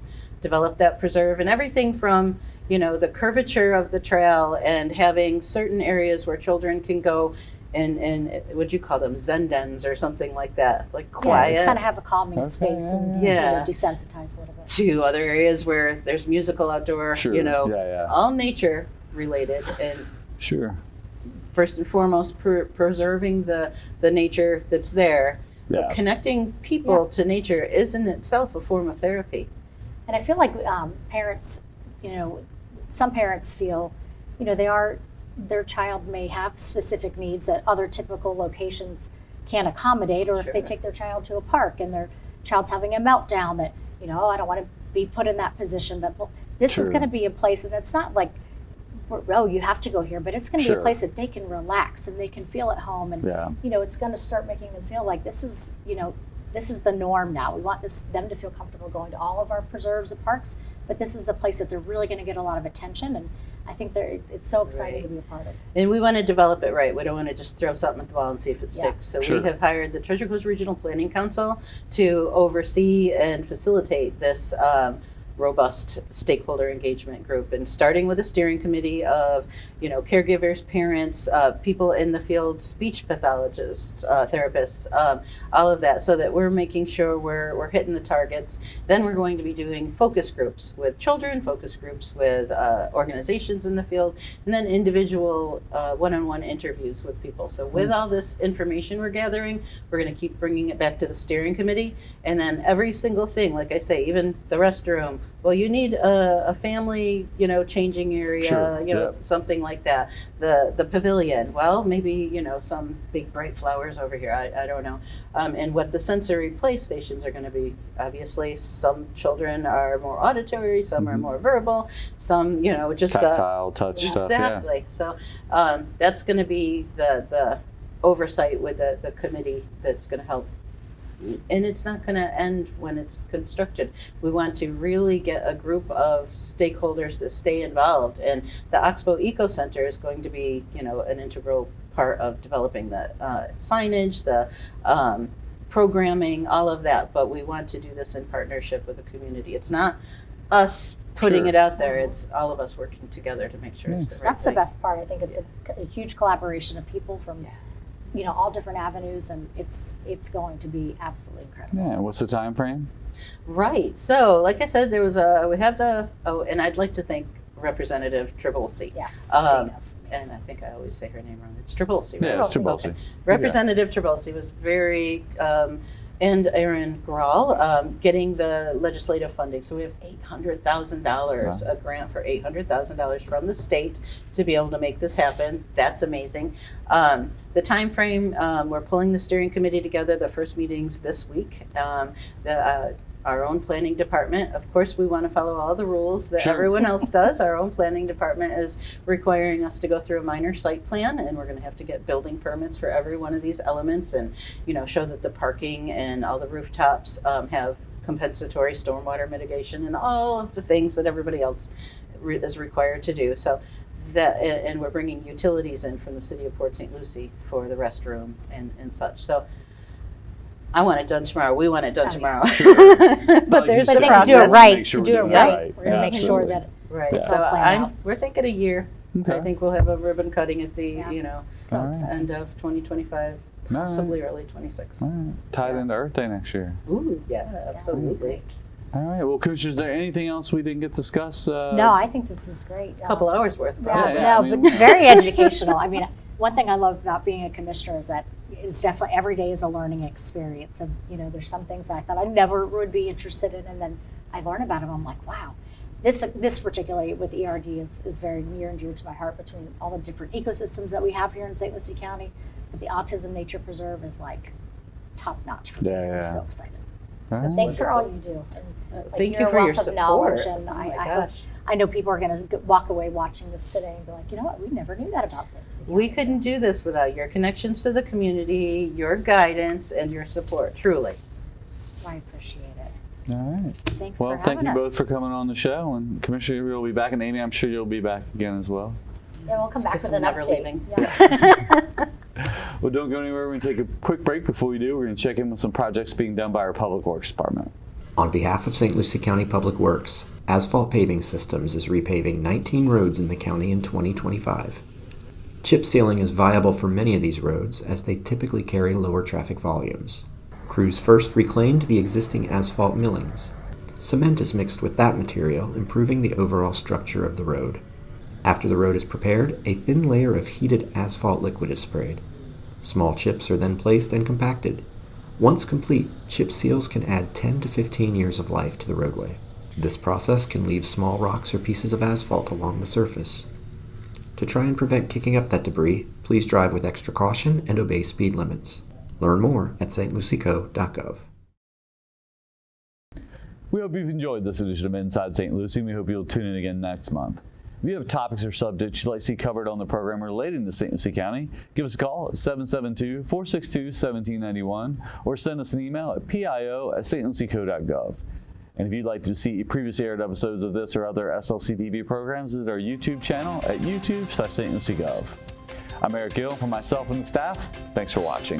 develop that preserve, and everything from the curvature of the trail and having certain areas where children can go and what'd you call them, Zen dens or something like that, like quiet. Just kind of have a calming Okay, space and yeah. desensitize a little bit. To other areas where there's musical outdoor, Sure. Yeah. all nature related, and Sure. first and foremost preserving the nature that's there. Yeah. But connecting people to nature is in itself a form of therapy. And I feel like parents, some parents feel, their child may have specific needs that other typical locations can't accommodate, or if they Sure. take their child to a park and their child's having a meltdown, that, I don't want to be put in that position. But this is Sure. going to be a place, and it's not like, you have to go here, but it's going to be Sure. a place that they can relax and they can feel at home. And, Yeah. it's going to start making them feel like this is the norm now. We want them to feel comfortable going to all of our preserves and parks, but this is a place that they're really going to get a lot of attention, and I think it's so exciting Right. to be a part of. And we want to develop it right. We don't want to just throw something at the wall and see if it Yeah. sticks. So Sure. we have hired the Treasure Coast Regional Planning Council to oversee and facilitate this robust stakeholder engagement group, and starting with a steering committee of caregivers, parents, people in the field, speech pathologists, therapists, all of that, so that we're making sure we're hitting the targets. Then we're going to be doing focus groups with children, focus groups with organizations in the field, and then individual one-on-one interviews with people. So with all this information we're gathering, we're going to keep bringing it back to the steering committee, and then every single thing, like I say, even the restroom, well, you need a family, changing area, Sure, yeah. something like that. The pavilion, well, maybe, some big bright flowers over here. I don't know. And what the sensory play stations are going to be. Obviously, some children are more auditory, some are more verbal, some, just Tactile, touch stuff. Yeah. exactly. So that's going to be the oversight with the committee that's going to help. And it's not going to end when it's constructed. We want to really get a group of stakeholders that stay involved. And the Oxbow Eco Center is going to be, an integral part of developing the signage, the programming, all of that. But we want to do this in partnership with the community. It's not us putting Sure. it out there. It's all of us working together to make sure it's the right That's the thing. best part. I think it's a huge collaboration of people from, all different avenues, and it's going to be absolutely incredible. Yeah, and what's the time frame? Right. So, like I said, we have and I'd like to thank Representative Trabulsi. Yes, Um, Dana's And amazing. I think I always say her name wrong. It's Trabulsi, right? Yeah, it's Trabulsi. Trabulsi. Representative Trabulsi was very, and Aaron Grawl, getting the legislative funding. So we have $800,000, Wow. a grant for $800,000 from the state to be able to make this happen. That's amazing. The time frame, we're pulling the steering committee together. The first meeting's this week. Our own planning department, of course, we want to follow all the rules that Sure. everyone else does. Our own planning department is requiring us to go through a minor site plan, and we're going to have to get building permits for every one of these elements, and show that the parking and all the rooftops have compensatory stormwater mitigation and all of the things that everybody else is required to do. So and we're bringing utilities in from the city of Port St. Lucie for the restroom and such. So I want it done tomorrow. We want it done tomorrow. But Like there's you But a said, then to process. do it to right, make sure to we're do it doing right, it right. we're gonna make sure Absolutely. that Right. It's So all planned out. we're thinking a year. Okay. I think we'll have a ribbon cutting at the Yeah. so All right. excited. end of 2025, All right. possibly early 26. All right. Tied into Earth Day next year. Ooh, yeah, absolutely. All right. Well, Commissioner, is there anything else we didn't get discussed? No, I think this is great. A couple hours worth, Yeah, probably. Yeah, I no, mean- but very educational. I mean, one thing I love about being a commissioner is that it's definitely every day is a learning experience. And there's some things that I thought I never would be interested in, and then I learn about them. I'm like, wow, this particularly with ERD is very near and dear to my heart. Between all the different ecosystems that we have here in St. Lucie County, but the Autism Nature Preserve is like top notch for me. Yeah, I'm yeah. so excited. All right. Thanks for all you do. And, Thank you your for your wealth of knowledge, support. and Oh I my hope- gosh. I know people are going to walk away watching this today and be like, you know what, we never knew that about things. We couldn't do this without your connections to the community, your guidance, and your support, truly. I appreciate it. All right. Thanks Well, for having thank you us. both for coming on the show. And Commissioner, you'll be back. And Amy, I'm sure you'll be back again as well. Yeah, we'll come back Because with I'm an never update. leaving. Yeah. Well, don't go anywhere. We're going to take a quick break. Before we do, we're going to check in with some projects being done by our Public Works Department. On behalf of St. Lucie County Public Works, Asphalt Paving Systems is repaving 19 roads in the county in 2025. Chip sealing is viable for many of these roads as they typically carry lower traffic volumes. Crews first reclaimed the existing asphalt millings. Cement is mixed with that material, improving the overall structure of the road. After the road is prepared, a thin layer of heated asphalt liquid is sprayed. Small chips are then placed and compacted. Once complete, chip seals can add 10 to 15 years of life to the roadway. This process can leave small rocks or pieces of asphalt along the surface. To try and prevent kicking up that debris, please drive with extra caution and obey speed limits. Learn more at stlucieco.gov. We hope you've enjoyed this edition of Inside St. Lucie. We hope you'll tune in again next month. If you have topics or subjects you'd like to see covered on the program relating to St. Lucie County, give us a call at 772-462-1791 or send us an email at pio@stlucieco.gov. And if you'd like to see previously aired episodes of this or other SLC TV programs, visit our YouTube channel at youtube.stluciegov. I'm Eric Gill. For myself and the staff, thanks for watching.